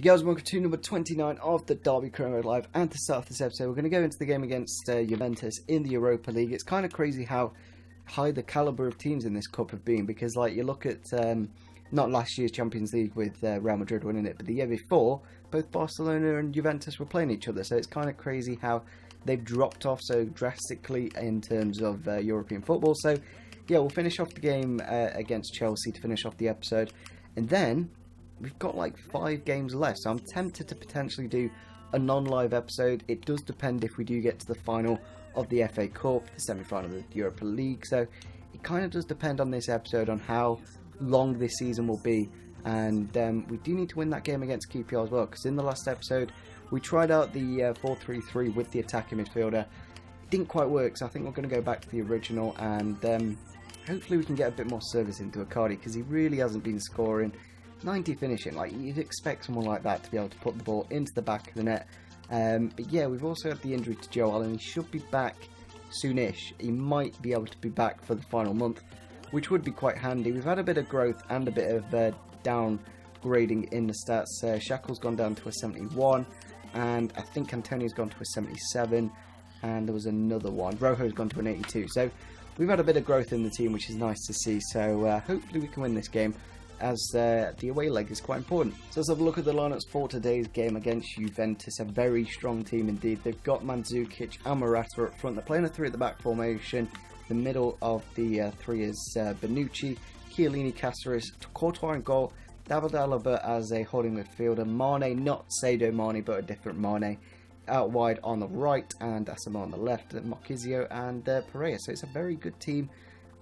Guys, welcome to number 29 of the Derby Career Mode Live, and to start off this episode we're going to go into the game against Juventus in the Europa League. It's kind of crazy how high the calibre of teams in this cup have been, because like you look at not last year's Champions League with Real Madrid winning it, but the year before both Barcelona and Juventus were playing each other, so it's kind of crazy how they've dropped off so drastically in terms of European football. So yeah, we'll finish off the game against Chelsea to finish off the episode, and then we've got like 5 games left, so I'm tempted to potentially do a non-live episode. It does depend if we do get to the final of the FA Cup, the semi-final of the Europa League, so it kind of does depend on this episode on how long this season will be. And we do need to win that game against QPR as well, because in the last episode we tried out the 4-3-3 with the attacking midfielder. It didn't quite work, so I think we're going to go back to the original, and hopefully we can get a bit more service into Icardi, because he really hasn't been scoring. 90 finishing, like you'd expect someone like that to be able to put the ball into the back of the net. But yeah, we've also had the injury to Joe Allen. He should be back soonish. He might be able to be back for the final month, which would be quite handy. We've had a bit of growth and a bit of downgrading in the stats. Shackle's gone down to a 71, and I think Antonio's gone to a 77, and there was another one. Rojo's gone to an 82. So we've had a bit of growth in the team, which is nice to see. So hopefully we can win this game, as the away leg is quite important. So let's have a look at the lineups for today's game against Juventus. A very strong team indeed. They've got Mandzukic and Morata up front. They're playing a 3 at the back formation. The middle of the 3 is Bonucci, Chiellini, Cáceres, Courtois in goal, David Alaba as a holding midfielder, Mane, not Sadio Mane but a different Mane, out wide on the right, and Asamoah on the left, Marquisio and Pereira. So it's a very good team,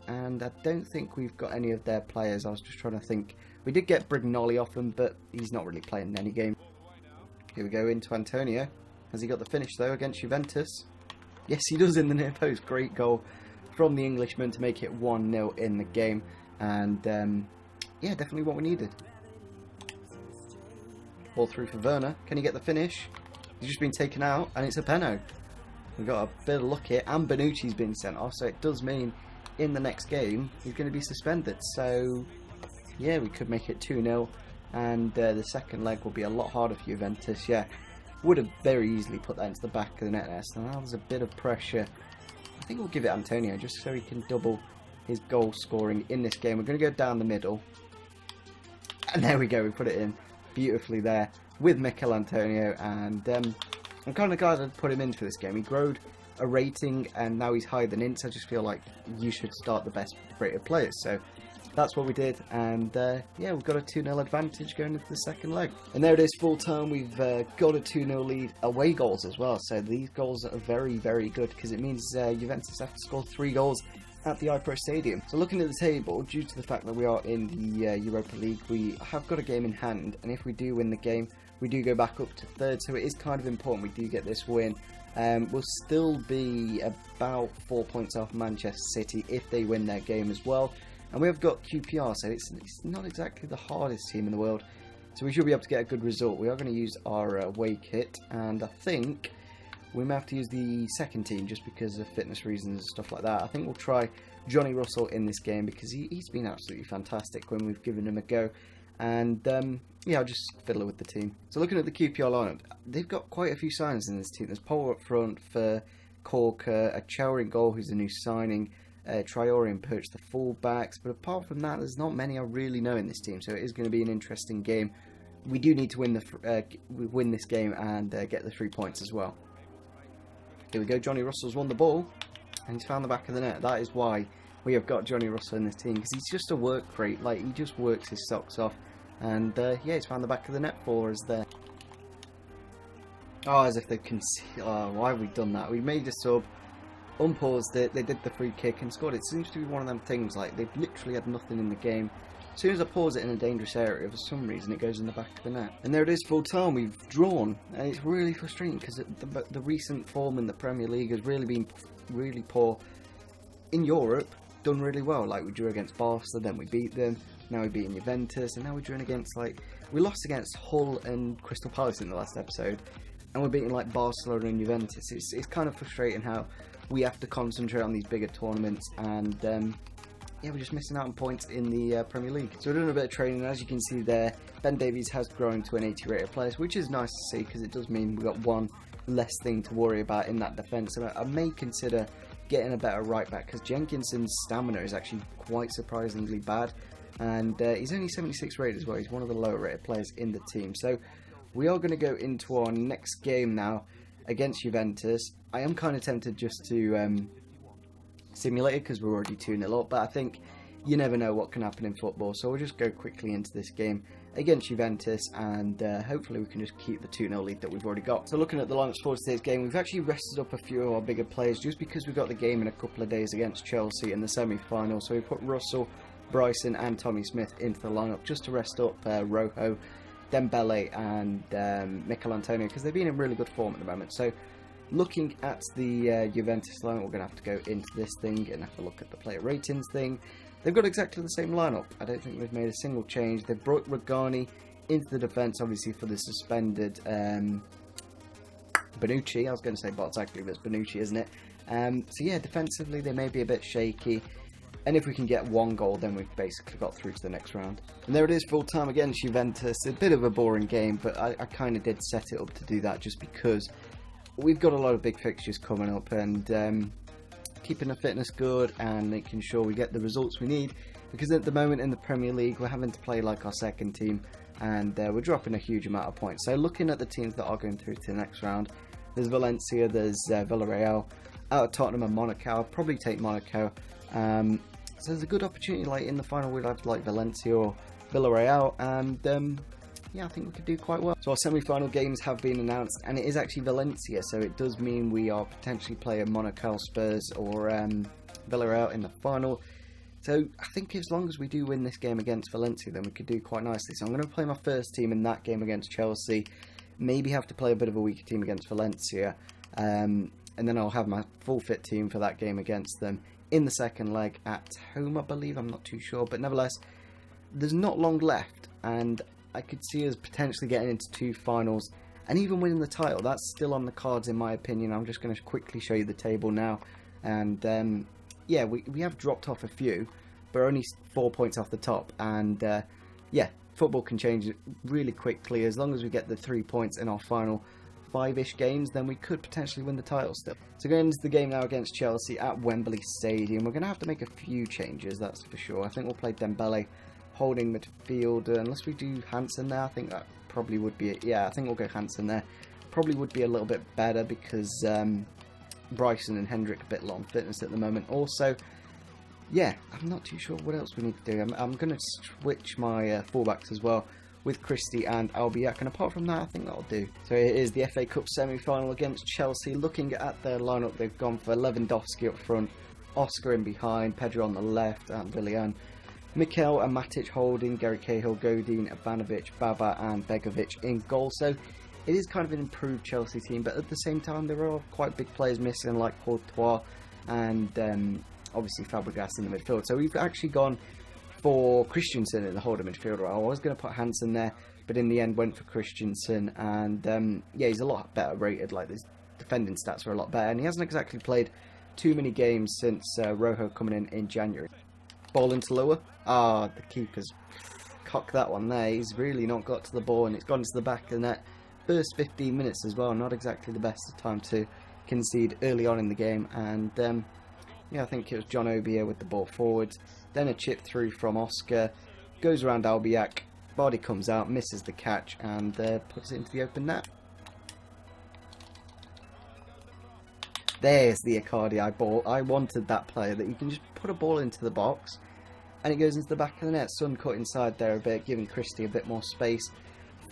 and I don't think we've got any of their players. I was just trying to think. We did get Brignoli off them, but he's not really playing in any game. Here we go into Antonio. Has he got the finish though against Juventus? Yes, he does in the near post. Great goal from the Englishman to make it 1-0 in the game, and yeah, definitely what we needed. Ball through for Werner. Can he get the finish? He's just been taken out, and it's a penalty. We've got a bit of luck here, and Bonucci's been sent off, so it does mean in the next game he's going to be suspended. So yeah, we could make it 2-0, and the second leg will be a lot harder for Juventus. Yeah, would have very easily put that into the back of the net there, so now there's a bit of pressure. I think we'll give it Antonio just so he can double his goal scoring in this game. We're going to go down the middle, and there we go, we put it in beautifully there with Mikel Antonio, and I'm kind of glad I put him in for this game. He growed a rating, and now he's higher than Ince. I just feel like you should start the best rated players, so that's what we did, and yeah, we've got a 2-0 advantage going into the second leg. And there it is, full time. We've got a 2-0 lead, away goals as well, so these goals are very, very good, because it means Juventus have to score 3 goals at the iPro Stadium. So looking at the table, due to the fact that we are in the Europa League, we have got a game in hand, and if we do win the game, we do go back up to 3rd, so it is kind of important we do get this win. We'll still be about 4 points off Manchester City if they win their game as well. And we have got QPR, so it's not exactly the hardest team in the world, so we should be able to get a good result. We are going to use our away kit, and I think we may have to use the second team just because of fitness reasons and stuff like that. I think we'll try Johnny Russell in this game, because he's been absolutely fantastic when we've given him a go. And yeah, I'll just fiddle with the team. So looking at the QPR lineup, they've got quite a few signings in this team. There's Paul up front for Corker, a Chower in goal, who's a new signing, Traore and Perch the full-backs, but apart from that, there's not many I really know in this team, so it is going to be an interesting game. We do need to win this game and get the 3 points as well. Here we go, Johnny Russell's won the ball, and he's found the back of the net. That is why we have got Johnny Russell in this team, because he's just a work rate. Like, he just works his socks off, and yeah, he's found the back of the net for us there. Oh, as if they can see. Oh, why have we done that? We made a sub, unpaused it, they did the free kick and scored. It seems to be one of them things, like they've literally had nothing in the game. As soon as I pause it in a dangerous area, for some reason it goes in the back of the net. And there it is, full time. We've drawn, and it's really frustrating, because the recent form in the Premier League has really been really poor. In Europe, done really well. Like, we drew against Barca, then we beat them, now we beat Juventus, and now we're drawing against, like, we lost against Hull and Crystal Palace in the last episode, and we're beating like Barcelona and Juventus. It's kind of frustrating how we have to concentrate on these bigger tournaments, and yeah, we're just missing out on points in the Premier League. So we're doing a bit of training, as you can see there. Ben Davies has grown to an 80 rated player, which is nice to see because it does mean we've got one less thing to worry about in that defence. And I may consider getting a better right back because Jenkinson's stamina is actually quite surprisingly bad, and he's only 76 rated as well. He's one of the lower rated players in the team. So we are going to go into our next game now against Juventus. I am kind of tempted just to simulate it because we're already 2-0 up, but I think you never know what can happen in football, so we'll just go quickly into this game against Juventus, and hopefully we can just keep the 2-0 lead that we've already got. So looking at the lineups for today's game, we've actually rested up a few of our bigger players just because we've got the game in a couple of days against Chelsea in the semi-final. So we put Russell, Bryson and Tommy Smith into the lineup just to rest up Rojo, Dembele and Mikel Antonio because they've been in really good form at the moment. So looking at the Juventus lineup, we're going to have to go into this thing and have a look at the player ratings thing. They've got exactly the same lineup. I don't think they've made a single change. They've brought Rugani into the defence, obviously for the suspended Bonucci. I was going to say Botzagli, but it's Bonucci, isn't it? So yeah, defensively they may be a bit shaky. And if we can get one goal, then we've basically got through to the next round. And there it is, full time against Juventus. A bit of a boring game, but I kind of did set it up to do that just because we've got a lot of big fixtures coming up, and keeping the fitness good and making sure we get the results we need, because at the moment in the Premier League we're having to play like our second team, and we're dropping a huge amount of points. So looking at the teams that are going through to the next round, there's Valencia, there's Villarreal, out of Tottenham and Monaco. I'll probably take Monaco. So there's a good opportunity, like in the final we'd have like Valencia or Villarreal, and yeah, I think we could do quite well. So our semi-final games have been announced, and it is actually Valencia, so it does mean we are potentially playing Monaco, Spurs or Villarreal in the final. So I think as long as we do win this game against Valencia, then we could do quite nicely. So I'm going to play my first team in that game against Chelsea, maybe have to play a bit of a weaker team against Valencia, and then I'll have my full fit team for that game against them in the second leg at home, I believe. I'm not too sure, but nevertheless, there's not long left, and I could see us potentially getting into 2 finals and even winning the title. That's still on the cards in my opinion. I'm just going to quickly show you the table now, and yeah, we have dropped off a few, but we're only 4 points off the top, and yeah, football can change really quickly. As long as we get the 3 points in our final 5-ish games, then we could potentially win the title still. So going into the game now against Chelsea at Wembley Stadium, we're going to have to make a few changes, that's for sure. I think we'll play Dembele holding midfielder, unless we do Hansen there. I think that probably would be it. Yeah, I think we'll go Hansen there. Probably would be a little bit better because Bryson and Hendrick a bit low on fitness at the moment. Also, yeah, I'm not too sure what else we need to do. I'm going to switch my fullbacks as well with Christie and Albiak, and apart from that I think that'll do. So it is the FA Cup semi-final against Chelsea. Looking at their lineup, they've gone for Lewandowski up front, Oscar in behind, Pedro on the left, and Willian, Mikel and Matic holding, Gary Cahill, Godin, Ivanovic, Baba and Begovic in goal. So it is kind of an improved Chelsea team, but at the same time there are quite big players missing like Courtois and obviously Fabregas in the midfield. So we've actually gone for Christensen in the holder midfielder. I was going to put Hansen there, but in the end went for Christensen, and yeah, he's a lot better rated. Like, his defending stats are a lot better, and he hasn't exactly played too many games since Rojo coming in January. Ball into Lower. Ah, the keeper's cocked that one there. He's really not got to the ball, and it's gone to the back of the net. First 15 minutes as well, not exactly the best of time to concede early on in the game, and yeah, I think it was John Obier with the ball forwards. Then a chip through from Oscar, goes around Albiak, body comes out, misses the catch, and puts it into the open net. There's the Icardi ball. I wanted that player that you can just put a ball into the box and it goes into the back of the net. Son cut inside there a bit, giving Christie a bit more space.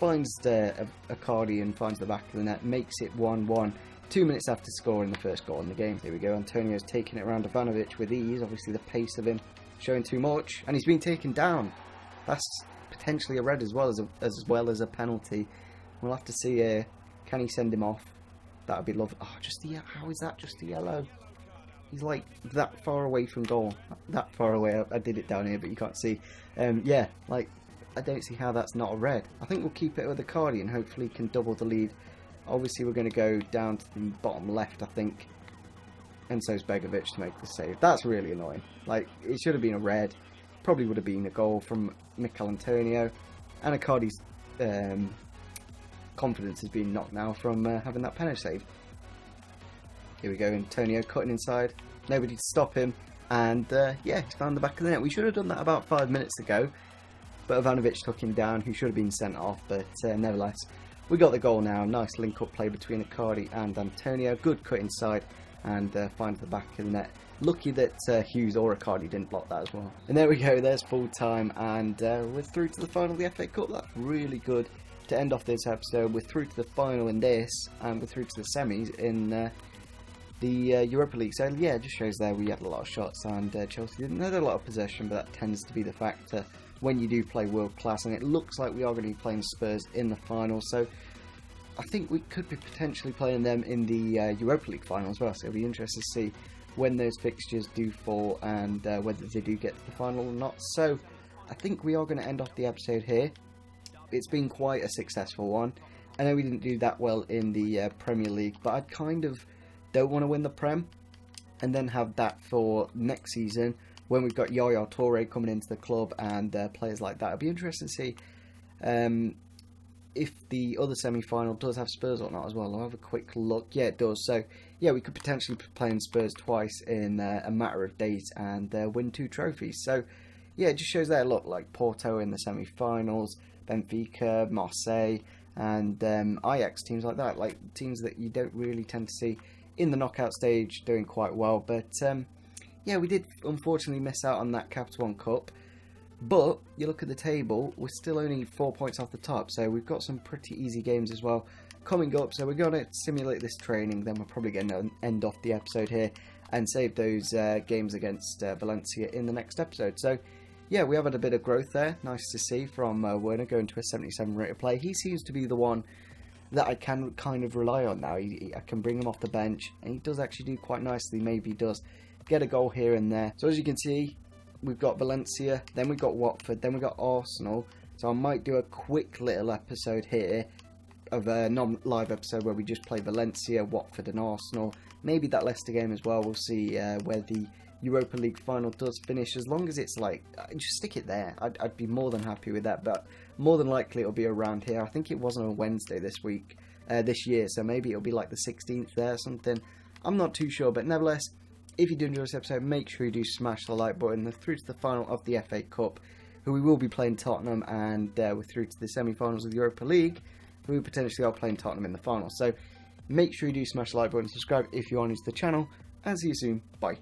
Finds Icardi and finds the back of the net, makes it 1-1. 2 minutes after scoring the first goal in the game. Here we go, Antonio's taking it around Ivanovic with ease. Obviously the pace of him showing too much, and he's been taken down. That's potentially a red as well as a penalty. We'll have to see, can he send him off? That would be lovely. Oh, how is that just a yellow? He's like that far away from goal. That far away. I did it down here, but you can't see. Yeah, like, I don't see how that's not a red. I think we'll keep it with Icardi and hopefully can double the lead. Obviously we're going to go down to the bottom left, I think. and so's Begovic to make the save. That's really annoying. Like, it should have been a red. Probably would have been a goal from Mikel Antonio. And Icardi's confidence has been knocked now from having that penalty save. Here we go, Antonio cutting inside. Nobody to stop him. And yeah, he's found the back of the net. We should have done that about 5 minutes ago. But Ivanovic took him down, who should have been sent off. But nevertheless, we got the goal now. Nice link-up play between Icardi and Antonio. Good cut inside and finds the back of the net. Lucky that Hughes or Icardi didn't block that as well. And there we go, there's full time, and we're through to the final of the FA Cup. That's really good to end off this episode. We're through to the final in this, and we're through to the semis in the Europa League. So yeah, it just shows there we had a lot of shots, and Chelsea didn't have a lot of possession, but that tends to be the factor when you do play world class. And it looks like we are going to be playing Spurs in the final, so I think we could be potentially playing them in the Europa League final as well. So it'll be interesting to see when those fixtures do fall and whether they do get to the final or not. So I think we are going to end off the episode here. It's been quite a successful one. I know we didn't do that well in the Premier League, but I kind of don't want to win the Prem and then have that for next season when we've got Yaya Toure coming into the club and players like that. It'll be interesting to see if the other semi-final does have Spurs or not as well. I'll have a quick look. Yeah, it does. So yeah, we could potentially be playing Spurs twice in a matter of days and win 2 trophies. So yeah, it just shows there, look, like Porto in the semi-finals, Benfica, Marseille, and Ajax, teams like that, like teams that you don't really tend to see in the knockout stage doing quite well. But yeah, we did unfortunately miss out on that Capital One Cup. But you look at the table, we're still only 4 points off the top, so we've got some pretty easy games as well coming up. So we're going to simulate this training, then we're probably going to end off the episode here and save those games against Valencia in the next episode. So yeah, we have had a bit of growth there. Nice to see from Werner going to a 77 rate of play. He seems to be the one that I can kind of rely on now. I can bring him off the bench, and he does actually do quite nicely. Maybe he does get a goal here and there. So as you can see, we've got Valencia, then we've got Watford, then we've got Arsenal. So I might do a quick little episode here of a non-live episode where we just play Valencia, Watford and Arsenal. Maybe that Leicester game as well. We'll see where the Europa League final does finish. As long as it's like, just stick it there. I'd be more than happy with that, but more than likely it'll be around here. I think it was on a Wednesday this week, this year, so maybe it'll be like the 16th there or something. I'm not too sure, but nevertheless, if you do enjoy this episode, make sure you do smash the like button. We're through to the final of the FA Cup, who we will be playing Tottenham, and we're through to the semi-finals of the Europa League, who we potentially are playing Tottenham in the final. So make sure you do smash the like button, subscribe if you are new to the channel, and see you soon. Bye.